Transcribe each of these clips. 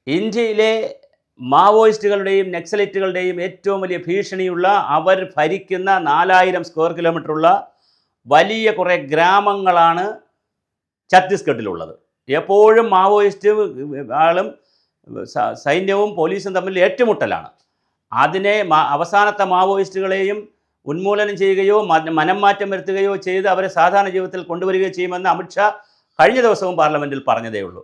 ഇന്ത്യയിലെ മാവോയിസ്റ്റുകളുടെയും നക്സലൈറ്റുകളുടെയും ഏറ്റവും വലിയ ഭീഷണിയുള്ള അവർ ഭരിക്കുന്ന 4000 സ്ക്വയർ കിലോമീറ്ററുള്ള വലിയ കുറേ ഗ്രാമങ്ങളാണ് ഛത്തീസ്ഗഡിലുള്ളത്. എപ്പോഴും മാവോയിസ്റ്റ് ആളും സൈന്യവും പോലീസും തമ്മിൽ ഏറ്റുമുട്ടലാണ്. അതിനെ അവസാനത്തെ മാവോയിസ്റ്റുകളെയും ഉന്മൂലനം ചെയ്യുകയോ മനം മാറ്റം വരുത്തുകയോ ചെയ്ത് അവരെ സാധാരണ ജീവിതത്തിൽ കൊണ്ടുവരികയോ ചെയ്യുമെന്ന് അമിത്ഷാ കഴിഞ്ഞ ദിവസവും പാർലമെൻറ്റിൽ പറഞ്ഞതേ ഉള്ളൂ.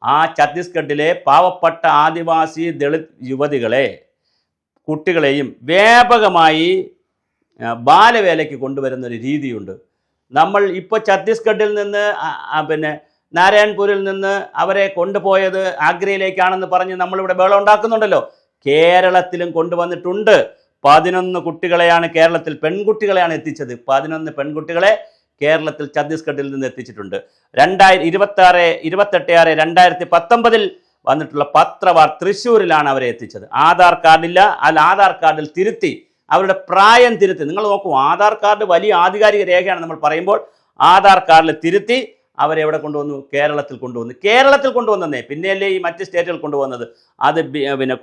ആ ഛത്തീസ്ഗഡിലെ പാവപ്പെട്ട ആദിവാസി ദളിത് യുവതികളെ കുട്ടികളെയും വ്യാപകമായി ബാലവേലയ്ക്ക് കൊണ്ടുവരുന്നൊരു രീതിയുണ്ട്. നമ്മൾ ഇപ്പോൾ ഛത്തീസ്ഗഡിൽ നിന്ന് നാരായൺപൂരിൽ നിന്ന് അവരെ കൊണ്ടുപോയത് ആഗ്രയിലേക്കാണെന്ന് പറഞ്ഞ് നമ്മളിവിടെ ബഹളം ഉണ്ടാക്കുന്നുണ്ടല്ലോ. കേരളത്തിലും കൊണ്ടുവന്നിട്ടുണ്ട്. 11 കുട്ടികളെയാണ് കേരളത്തിൽ പെൺകുട്ടികളെയാണ് എത്തിച്ചത്. 11 പെൺകുട്ടികളെ കേരളത്തിൽ ഛത്തീസ്ഗഡിൽ നിന്ന് എത്തിച്ചിട്ടുണ്ട്. 28/6/2019 വന്നിട്ടുള്ള പത്രവാർ തൃശ്ശൂരിലാണ് അവരെ എത്തിച്ചത്. ആധാർ കാർഡില്ല, അല്ല ആധാർ കാർഡിൽ തിരുത്തി അവരുടെ പ്രായം തിരുത്തി. നിങ്ങൾ നോക്കൂ, ആധാർ കാർഡ് വലിയ ആധികാരിക രേഖയാണ്. നമ്മൾ പറയുമ്പോൾ ആധാർ കാർഡിൽ തിരുത്തി അവരെ എവിടെ കൊണ്ടുവന്നു? കേരളത്തിൽ കൊണ്ടുവന്നു. കേരളത്തിൽ കൊണ്ടുവന്നേ പിന്നെയല്ലേ ഈ മറ്റ് സ്റ്റേറ്റുകൾ കൊണ്ടുവന്നത്. അത്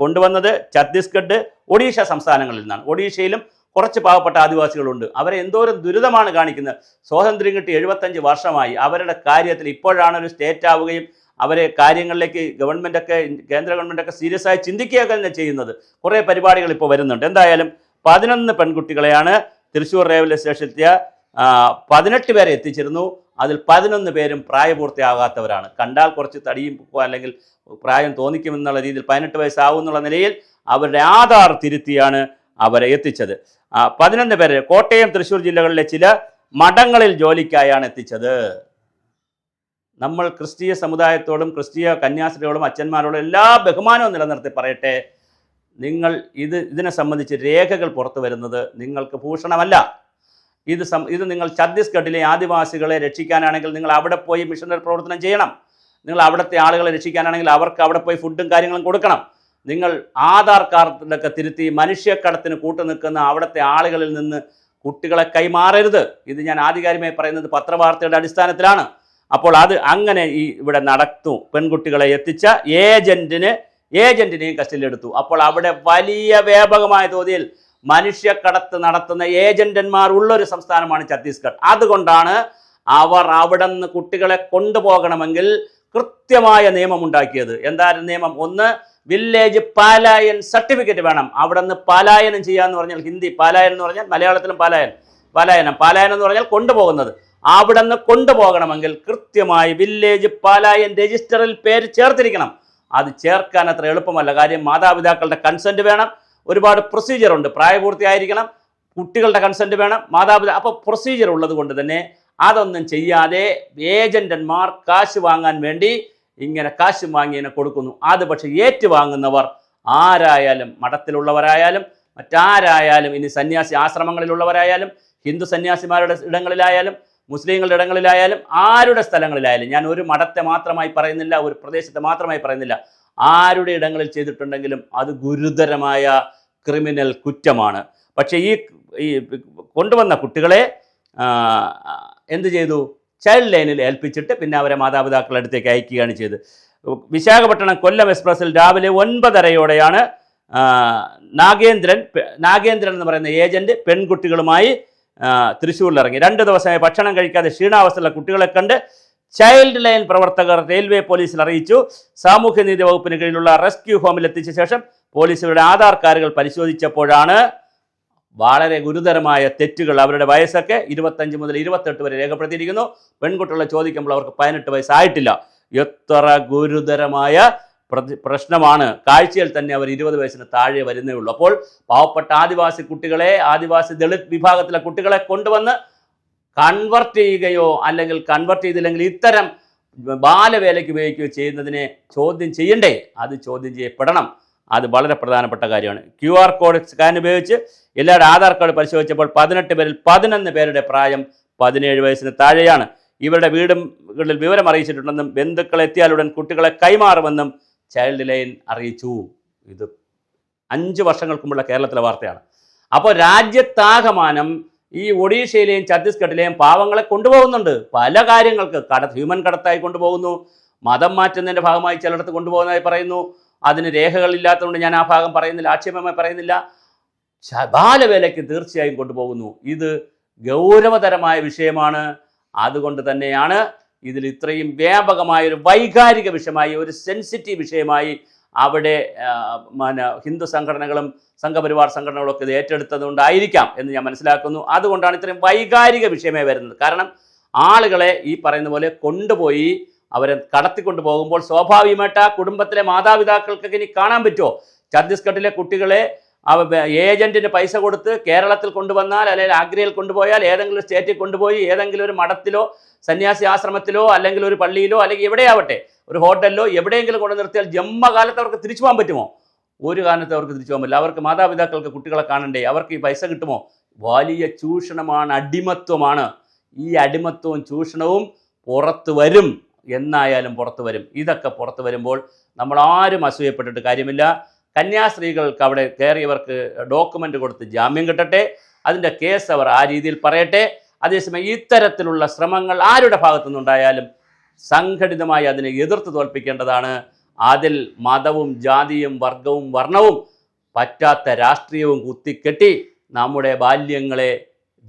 കൊണ്ടുവന്നത് ഛത്തീസ്ഗഡ്, ഒഡീഷ സംസ്ഥാനങ്ങളിൽ നിന്നാണ്. ഒഡീഷയിലും കുറച്ച് പാവപ്പെട്ട ആദിവാസികളുണ്ട്. അവരെ എന്തോരം ദുരിതമാണ് കാണിക്കുന്നത്. സ്വാതന്ത്ര്യം കിട്ടി 75 വർഷമായി. അവരുടെ കാര്യത്തിൽ ഇപ്പോഴാണ് ഒരു സ്റ്റേറ്റ് ആവുകയും അവരെ കാര്യങ്ങളിലേക്ക് ഗവൺമെൻറ്റൊക്കെ, കേന്ദ്ര ഗവൺമെൻറ്റൊക്കെ സീരിയസ് ആയി ചിന്തിക്കുകയൊക്കെ തന്നെ ചെയ്യുന്നത്. കുറേ പരിപാടികൾ ഇപ്പോൾ വരുന്നുണ്ട്. എന്തായാലും 11 പെൺകുട്ടികളെയാണ് തൃശ്ശൂർ റെയിൽവേ സ്റ്റേഷനിലെത്തിയ 18 പേരെ എത്തിച്ചിരുന്നു. അതിൽ 11 പേരും പ്രായപൂർത്തിയാകാത്തവരാണ്. കണ്ടാൽ കുറച്ച് തടിയും അല്ലെങ്കിൽ പ്രായം തോന്നിക്കുമെന്നുള്ള രീതിയിൽ 18 വയസ്സാവും എന്നുള്ള നിലയിൽ അവരുടെ ആധാർ തിരുത്തിയാണ് അവരെ എത്തിച്ചത്. 11 പേര് കോട്ടയം, തൃശ്ശൂർ ജില്ലകളിലെ ചില മഠങ്ങളിൽ ജോലിക്കായാണ് എത്തിച്ചത്. നമ്മൾ ക്രിസ്തീയ സമുദായത്തോടും ക്രിസ്തീയ കന്യാസ്ത്രീയോടും അച്ഛന്മാരോടും എല്ലാ ബഹുമാനവും നിലനിർത്തി പറയട്ടെ, നിങ്ങൾ ഇതിനെ സംബന്ധിച്ച് രേഖകൾ പുറത്തു വരുന്നത് നിങ്ങൾക്ക് ഭൂഷണമല്ല. ഇത് നിങ്ങൾ ഛത്തീസ്ഗഡിലെ ആദിവാസികളെ രക്ഷിക്കാനാണെങ്കിൽ നിങ്ങൾ അവിടെ പോയി മിഷണറി പ്രവർത്തനം ചെയ്യണം. നിങ്ങൾ അവിടുത്തെ ആളുകളെ രക്ഷിക്കാനാണെങ്കിൽ അവർക്ക് അവിടെ പോയി ഫുഡും കാര്യങ്ങളും കൊടുക്കണം. നിങ്ങൾ ആധാർ കാർഡിലൊക്കെ തിരുത്തി മനുഷ്യക്കടത്തിന് കൂട്ടുനിൽക്കുന്ന അവിടുത്തെ ആളുകളിൽ നിന്ന് കുട്ടികളെ കൈമാറരുത്. ഇത് ഞാൻ ആധികാരികമായി പറയുന്നത് പത്രവാർത്തയുടെ അടിസ്ഥാനത്തിലാണ്. അപ്പോൾ അത് അങ്ങനെ ഇവിടെ നടത്തും. പെൺകുട്ടികളെ എത്തിച്ച ഏജന്റിനെയും കസ്റ്റഡിയിലെടുത്തു. അപ്പോൾ അവിടെ വലിയ വ്യാപകമായ തോതിൽ മനുഷ്യക്കടത്ത് നടത്തുന്ന ഏജന്റന്മാർ ഉള്ളൊരു സംസ്ഥാനമാണ് ഛത്തീസ്ഗഡ്. അതുകൊണ്ടാണ് അവർ അവിടെ നിന്ന് കുട്ടികളെ കൊണ്ടുപോകണമെങ്കിൽ കൃത്യമായ നിയമമുണ്ടാക്കിയത്. എന്തായാലും നിയമം? ഒന്ന്, വില്ലേജ് പാലായൻ സർട്ടിഫിക്കറ്റ് വേണം. അവിടെ നിന്ന് പലായനം ചെയ്യാന്ന് പറഞ്ഞാൽ, ഹിന്ദി പാലായനം എന്ന് പറഞ്ഞാൽ മലയാളത്തിലും പാലായനം എന്ന് പറഞ്ഞാൽ കൊണ്ടുപോകുന്നത്. അവിടെ നിന്ന് കൊണ്ടുപോകണമെങ്കിൽ കൃത്യമായി വില്ലേജ് പാലായൻ രജിസ്റ്ററിൽ പേര് ചേർത്തിരിക്കണം. അത് ചേർക്കാൻ അത്ര എളുപ്പമല്ല. കാര്യം മാതാപിതാക്കളുടെ കൺസെന്റ് വേണം. ഒരുപാട് പ്രൊസീജിയർ ഉണ്ട്. പ്രായപൂർത്തിയായിരിക്കണം, കുട്ടികളുടെ കൺസെന്റ് വേണം, അപ്പോൾ പ്രൊസീജിയർ ഉള്ളത് കൊണ്ട് തന്നെ അതൊന്നും ചെയ്യാതെ ഏജന്റന്മാർ കാശ് വാങ്ങാൻ വേണ്ടി ഇങ്ങനെ കാശ് വാങ്ങിയതിനെ കൊടുക്കുന്നു. അത് പക്ഷേ ഏറ്റുവാങ്ങുന്നവർ ആരായാലും, മഠത്തിലുള്ളവരായാലും മറ്റാരായാലും, ഇനി സന്യാസി ആശ്രമങ്ങളിലുള്ളവരായാലും, ഹിന്ദു സന്യാസിമാരുടെ ഇടങ്ങളിലായാലും, മുസ്ലിങ്ങളുടെ ഇടങ്ങളിലായാലും, ആരുടെ സ്ഥലങ്ങളിലായാലും, ഞാൻ ഒരു മഠത്തെ മാത്രമായി പറയുന്നില്ല, ഒരു പ്രദേശത്തെ മാത്രമായി പറയുന്നില്ല, ആരുടെ ഇടങ്ങളിൽ ചെയ്തിട്ടുണ്ടെങ്കിലും അത് ഗുരുതരമായ ക്രിമിനൽ കുറ്റമാണ്. പക്ഷേ ഈ കൊണ്ടുവന്ന കുട്ടികളെ എന്ത് ചെയ്തു? ചൈൽഡ് ലൈനിൽ ഏൽപ്പിച്ചിട്ട് പിന്നെ അവരെ മാതാപിതാക്കളുടെ അടുത്തേക്ക് അയക്കുകയാണ് ചെയ്തത്. വിശാഖപട്ടണം കൊല്ലം എക്സ്പ്രസ്സിൽ രാവിലെ 9:30 നാഗേന്ദ്രൻ എന്ന് പറയുന്ന ഏജന്റ് പെൺകുട്ടികളുമായി തൃശ്ശൂരിലിറങ്ങി. 2 ദിവസമായി ഭക്ഷണം കഴിക്കാതെ ക്ഷീണാവസ്ഥയുള്ള കുട്ടികളെ കണ്ട് ചൈൽഡ് ലൈൻ പ്രവർത്തകർ റെയിൽവേ പോലീസിൽ അറിയിച്ചു. സാമൂഹ്യനീതി വകുപ്പിന് കീഴിലുള്ള റെസ്ക്യൂ ഹോമിൽ എത്തിച്ച ശേഷം പോലീസ് ഇവരുടെ ആധാർ കാർഡുകൾ പരിശോധിച്ചപ്പോഴാണ് വളരെ ഗുരുതരമായ തെറ്റുകൾ. അവരുടെ വയസ്സൊക്കെ 25 മുതൽ 28 വരെ രേഖപ്പെടുത്തിയിരിക്കുന്നു. പെൺകുട്ടികളെ ചോദിക്കുമ്പോൾ അവർക്ക് 18 വയസ്സായിട്ടില്ല. എത്ര ഗുരുതരമായ പ്രശ്നമാണ്. കാഴ്ചയിൽ തന്നെ അവർ 20 വയസ്സിന് താഴെ വരുന്നേ ഉള്ളൂ. അപ്പോൾ പാവപ്പെട്ട ആദിവാസി കുട്ടികളെ, ആദിവാസി ദളിത് വിഭാഗത്തിലെ കുട്ടികളെ കൊണ്ടുവന്ന് കൺവെർട്ട് ചെയ്യുകയോ അല്ലെങ്കിൽ കൺവെർട്ട് ചെയ്തില്ലെങ്കിൽ ഇത്തരം ബാലവേലയ്ക്ക് ഉപയോഗിക്കുകയോ ചെയ്യുന്നതിനെ ചോദ്യം ചെയ്യണ്ടേ? അത് ചോദ്യം ചെയ്യപ്പെടണം. അത് വളരെ പ്രധാനപ്പെട്ട കാര്യമാണ്. QR കോഡ് സ്കാൻ ഉപയോഗിച്ച് എല്ലാവരുടെ ആധാർ കാർഡ് പരിശോധിച്ചപ്പോൾ 18 പേരിൽ 11 പേരുടെ പ്രായം 17 വയസ്സിന് താഴെയാണ്. ഇവരുടെ വീടുകളിൽ വിവരം അറിയിച്ചിട്ടുണ്ടെന്നും ബന്ധുക്കൾ എത്തിയാലുടൻ കുട്ടികളെ കൈമാറുമെന്നും ചൈൽഡ് ലൈൻ അറിയിച്ചു. ഇത് 5 വർഷങ്ങൾക്ക് മുമ്പുള്ള കേരളത്തിലെ വാർത്തയാണ്. അപ്പോൾ രാജ്യത്താകമാനം ഈ ഒഡീഷയിലെയും ഛത്തീസ്ഗഡിലെയും പാവങ്ങളെ കൊണ്ടുപോകുന്നുണ്ട്. പല കാര്യങ്ങൾക്ക് ഹ്യൂമൻ കടത്തായി കൊണ്ടുപോകുന്നു, മതം മാറ്റുന്നതിൻ്റെ ഭാഗമായി ചിലയിടത്ത് കൊണ്ടുപോകുന്നതായി പറയുന്നു, അതിന് രേഖകളില്ലാത്തതുകൊണ്ട് ഞാൻ ആ ഭാഗം പറയുന്നില്ല, ആക്ഷേപമായി പറയുന്നില്ല. ബാലവേലയ്ക്ക് തീർച്ചയായും കൊണ്ടുപോകുന്നു. ഇത് ഗൗരവതരമായ വിഷയമാണ്. അതുകൊണ്ട് തന്നെയാണ് ഇതിൽ ഇത്രയും വ്യാപകമായൊരു വൈകാരിക വിഷയമായി, ഒരു സെൻസിറ്റീവ് വിഷയമായി അവിടെ ഹിന്ദു സംഘടനകളും സംഘപരിവാർ സംഘടനകളും ഒക്കെ ഇത് ഏറ്റെടുത്തതുകൊണ്ടായിരിക്കാം എന്ന് ഞാൻ മനസ്സിലാക്കുന്നു. അതുകൊണ്ടാണ് ഇത്രയും വൈകാരിക വിഷയമായി വരുന്നത്. കാരണം ആളുകളെ ഈ പറയുന്ന പോലെ കൊണ്ടുപോയി അവരെ കടത്തിക്കൊണ്ടു പോകുമ്പോൾ സ്വാഭാവികമായിട്ട് ആ കുടുംബത്തിലെ മാതാപിതാക്കൾക്കൊക്കെ ഇനി കാണാൻ പറ്റുമോ? ഛത്തീസ്ഗഡിലെ കുട്ടികളെ ഏജന്റിന് പൈസ കൊടുത്ത് കേരളത്തിൽ കൊണ്ടുവന്നാൽ, അല്ലെങ്കിൽ ആഗ്രയിൽ കൊണ്ടുപോയാൽ, ഏതെങ്കിലും സ്റ്റേറ്റിൽ കൊണ്ടുപോയി ഏതെങ്കിലും ഒരു മഠത്തിലോ സന്യാസി ആശ്രമത്തിലോ അല്ലെങ്കിൽ ഒരു പള്ളിയിലോ അല്ലെങ്കിൽ എവിടെയാവട്ടെ ഒരു ഹോട്ടലിലോ എവിടെയെങ്കിലും കൊണ്ട് നിർത്തിയാൽ ജന്മകാലത്ത് അവർക്ക് തിരിച്ചു പോകാൻ പറ്റുമോ? ഒരു കാലത്ത് അവർക്ക് തിരിച്ചു പോകാൻ പറ്റില്ല. അവർക്ക് മാതാപിതാക്കൾക്ക് കുട്ടികളെ കാണണ്ടേ? അവർക്ക് ഈ പൈസ കിട്ടുമോ? വലിയ ചൂഷണമാണ്, അടിമത്വമാണ്. ഈ അടിമത്വവും ചൂഷണവും പുറത്തു വരും, എന്നായാലും പുറത്തു വരും. ഇതൊക്കെ പുറത്തു വരുമ്പോൾ നമ്മൾ ആരും അസൂയപ്പെട്ടിട്ട് കാര്യമില്ല. കന്യാസ്ത്രീകൾക്ക് അവിടെ കയറിയവർക്ക് ഡോക്യുമെൻ്റ് കൊടുത്ത് ജാമ്യം കിട്ടട്ടെ, അതിൻ്റെ കേസ് അവർ ആ രീതിയിൽ പറയട്ടെ. അതേസമയം ഇത്തരത്തിലുള്ള ശ്രമങ്ങൾ ആരുടെ ഭാഗത്തുനിന്നുണ്ടായാലും സംഘടിതമായി അതിനെ എതിർത്ത് തോൽപ്പിക്കേണ്ടതാണ്. അതിൽ മതവും ജാതിയും വർഗവും വർണ്ണവും പറ്റാത്ത രാഷ്ട്രീയവും കുത്തിക്കെട്ടി നമ്മുടെ ബാല്യങ്ങളെ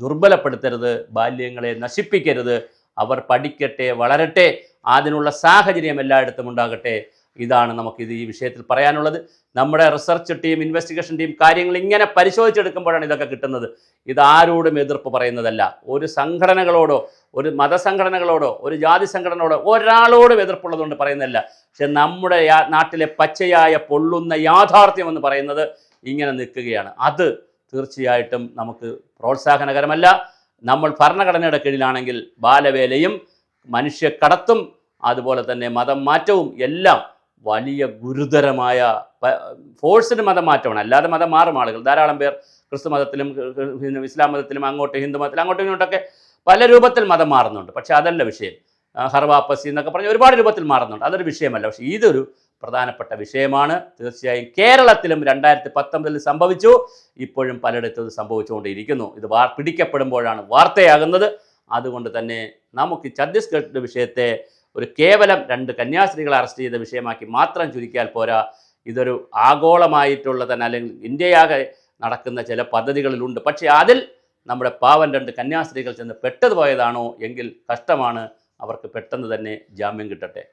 ദുർബലപ്പെടുത്തരുത്, ബാല്യങ്ങളെ നശിപ്പിക്കരുത്. അവർ പഠിക്കട്ടെ, വളരട്ടെ, അതിനുള്ള സാഹചര്യം എല്ലായിടത്തും ഉണ്ടാകട്ടെ. ഇതാണ് നമുക്കിത് ഈ വിഷയത്തിൽ പറയാനുള്ളത്. നമ്മുടെ റിസർച്ച് ടീം, ഇൻവെസ്റ്റിഗേഷൻ ടീം കാര്യങ്ങൾ ഇങ്ങനെ പരിശോധിച്ചെടുക്കുമ്പോഴാണ് ഇതൊക്കെ കിട്ടുന്നത്. ഇതാരോടും എതിർപ്പ് പറയുന്നതല്ല. ഒരു സംഘടനകളോടോ ഒരു മതസംഘടനകളോടോ ഒരു ജാതി സംഘടനയോടോ ഒരാളോടും എതിർപ്പുള്ളതുകൊണ്ട് പറയുന്നതല്ല. പക്ഷെ നമ്മുടെ നാട്ടിലെ പച്ചയായ പൊള്ളുന്ന യാഥാർത്ഥ്യം എന്ന് പറയുന്നത് ഇങ്ങനെ നിൽക്കുകയാണ്. അത് തീർച്ചയായിട്ടും നമുക്ക് പ്രോത്സാഹനകരമല്ല. നമ്മൾ ഭരണഘടനയുടെ കീഴിലാണെങ്കിൽ ബാലവേലയും മനുഷ്യക്കടത്തും അതുപോലെ തന്നെ മതം മാറ്റവും എല്ലാം വലിയ ഗുരുതരമായ ഫോഴ്സിന് മതം മാറ്റമാണ്. അല്ലാതെ മതം മാറും ആളുകൾ. ധാരാളം പേർ ക്രിസ്തു മതത്തിലും ഇസ്ലാം മതത്തിലും അങ്ങോട്ട് ഹിന്ദു മതത്തിലും അങ്ങോട്ടും ഇങ്ങോട്ടൊക്കെ പല രൂപത്തിൽ മതം മാറുന്നുണ്ട്. പക്ഷേ അതല്ല വിഷയം. ഹർവാപ്പസി എന്നൊക്കെ പറഞ്ഞ് ഒരുപാട് രൂപത്തിൽ മാറുന്നുണ്ട്. അതൊരു വിഷയമല്ല. പക്ഷേ ഇതൊരു പ്രധാനപ്പെട്ട വിഷയമാണ്. തീർച്ചയായും കേരളത്തിലും 2019 സംഭവിച്ചു, ഇപ്പോഴും പലയിടത്തും ഇത് സംഭവിച്ചുകൊണ്ടിരിക്കുന്നു. ഇത് പിടിക്കപ്പെടുമ്പോഴാണ് വാർത്തയാകുന്നത്. അതുകൊണ്ട് തന്നെ നമുക്ക് ഛത്തീസ്ഗഡ് വിഷയത്തെ ഒരു കേവലം 2 കന്യാസ്ത്രീകളെ അറസ്റ്റ് ചെയ്ത വിഷയമാക്കി മാത്രം ചുരുക്കിയാൽ പോരാ. ഇതൊരു ആഗോളമായിട്ടുള്ള തന്നെ അല്ലെങ്കിൽ ഇന്ത്യയാകെ നടക്കുന്ന ചില പദ്ധതികളിലുണ്ട്. പക്ഷേ അതിൽ നമ്മുടെ പാവം 2 കന്യാസ്ത്രീകൾ ചെന്ന് പെട്ടത് പോയതാണോ എങ്കിൽ കഷ്ടമാണ്. അവർക്ക് പെട്ടെന്ന് തന്നെ ജാമ്യം കിട്ടട്ടെ.